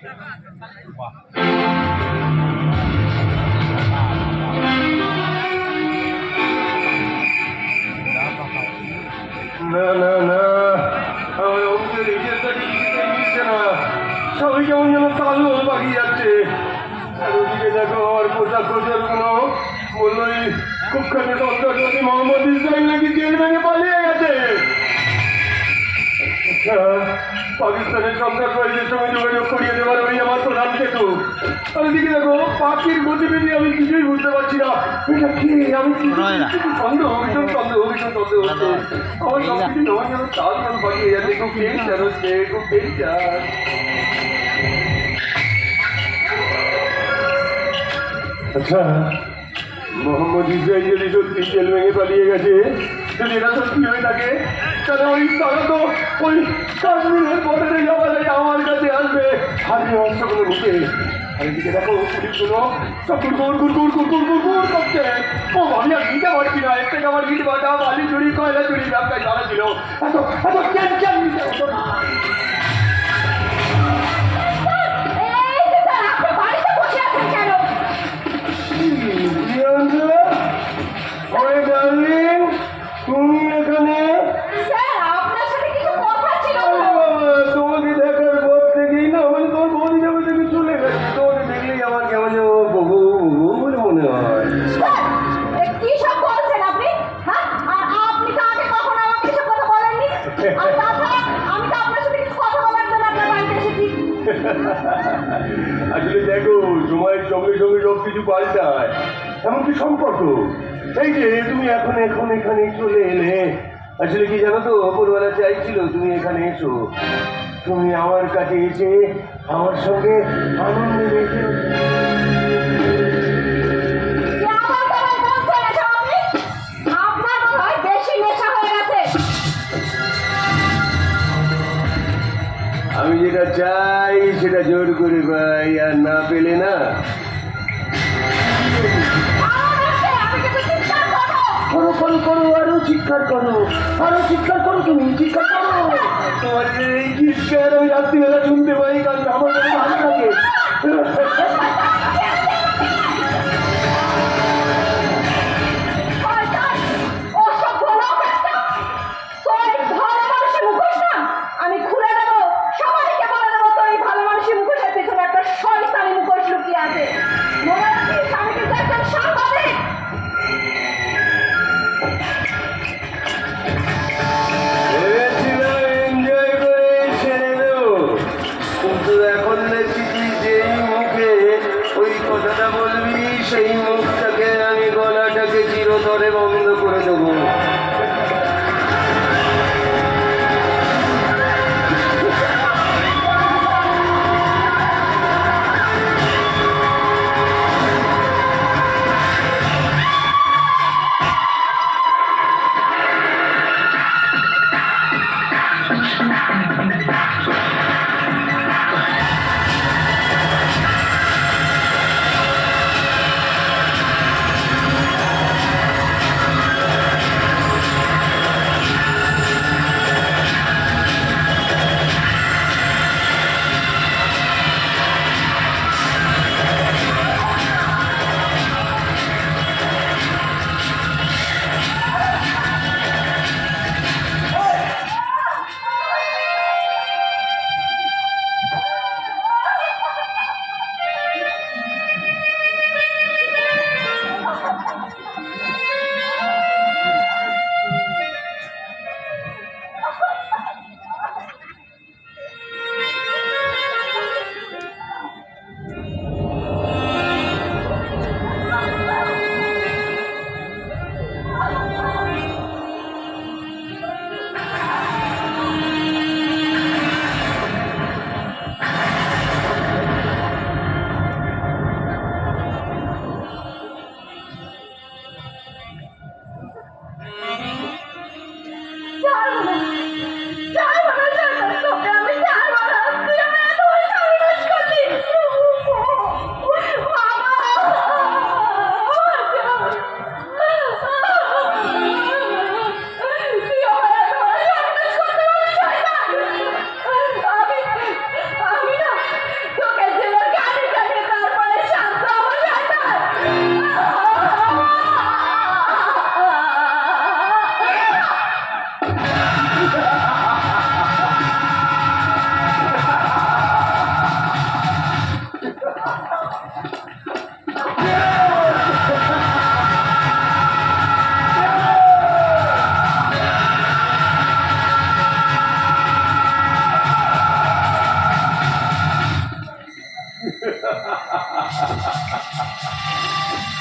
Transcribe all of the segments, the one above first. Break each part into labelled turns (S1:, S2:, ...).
S1: না না না, আমার অঙ্কের হিসেব নিচ্ছে না, সবই কেমন যেন কালো পাকিয়ে যাচ্ছে। আর ওদিকে দেখো আমার পোশাক খোঁজার কোনো বললোই কুখ্যাত সন্ত্রাসবাদী মোহাম্মদ ইসরাইল নাকি জেল ভেঙে পালিয়ে গেছে। পাকিস্তানের সন্ত্রাসবাদীদের সঙ্গে যোগাযোগ করিয়ে দেওয়ার ওই আমার প্রধান সেতু। আর এদিকে দেখো পাখির গতিবিধি আমি কিছুই বুঝতে পারছি না। এটা কি আমি সন্দেহ ভীষণ সন্দেহ হচ্ছে। আমার সব কিছু তোমার যেন তাল যেন পাকিয়ে যাচ্ছে। খুব টেনশন হচ্ছে, খুব টেনশন। আচ্ছা, মোহাম্মদ ইসরাইল যদি সত্যি জেল ভেঙে পালিয়ে গেছে, যদি এটা সত্যি হয়ে থাকে, তাহলে তারা তো ওই কাশ্মীরের বর্ডারে যাওয়া যায় আমার কাছে আসবে। হাতে অস্ত্রগুলো ঢুকে আর এদিকে দেখো পুলিশগুলো সব গুড় করছে। ও আমি আর দিতে পারছি না, এর থেকে আমার ইট বাটা বালি চুরি কয়লা চুরি ব্যবসায় তারা ছিল। এত ক্যান নিতে হতো না। তুমি এখানে? তোমাকে দেখার পর থেকেই না মানে তোমার বৌদি যাবে থেকে চলে গেছে। তোমাকে দেখলেই আমার কেমন যেন বহু বলে মনে হয়।
S2: কি সব বলছেন আপনি? হ্যাঁ, আর আপনি তো আগে কখনো আমাকে কিছু কথা বলেননি। আর তাছাড়া আমি তো আপনার সাথে কিছু কথা বলার জন্য আপনার বাড়িতে এসেছি।
S1: আসলে দেখো, সময়ের সঙ্গে সঙ্গে সব কিছু পাল্টায়, এমনকি সম্পর্ক। এই যে তুমি এখন এখানে চলে এলে, আসলে কি জানো তো, অপরবেলা চাইছিল তুমি এখানে এসো। তুমি আমার কাছে এসে আমার সঙ্গে আনন্দে রেখে আমি যেটা চাই সেটা জোর করে পাই, আর না পেলে না। করো আরো চিৎকার করো তুমি চিৎকার করো। তোমার এই চিৎকার আমি রাত্রিবেলা শুনতে পাই, কারণ আমার কাছে ভালো লাগে।
S2: আমি খুলে দেবো, সবাইকে বলে দেবো তো এই ভালো মানুষের মুখোশের পেছনে একটা শয়তানি মুখোশ লুকিয়ে আছে। মনে রাখিস আমি কিন্তু একজন সাংবাদিক।
S1: এনজয় করে ছেড়ে দেবো, কিন্তু এখন দেখছি তুই যেই মুখে ওই কথাটা বলবি, সেই মুখটাকে আমি গলাটাকে চিরতরে বন্ধ করে দেবো।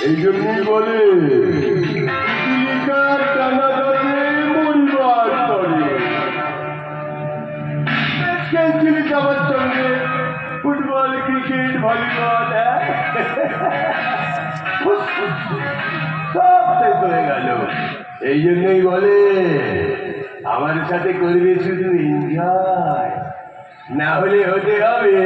S1: এই জন্যই বলে পিপিলিকার টানা ধরে মরিবার তরে খেলছিলি আমার সঙ্গে ফুটবল ক্রিকেট ভলিবল সব শেষ হয়ে গেল। এই জন্যই বলে আমার সাথে করবে শুধু এনজয়, না হলে হতে হবে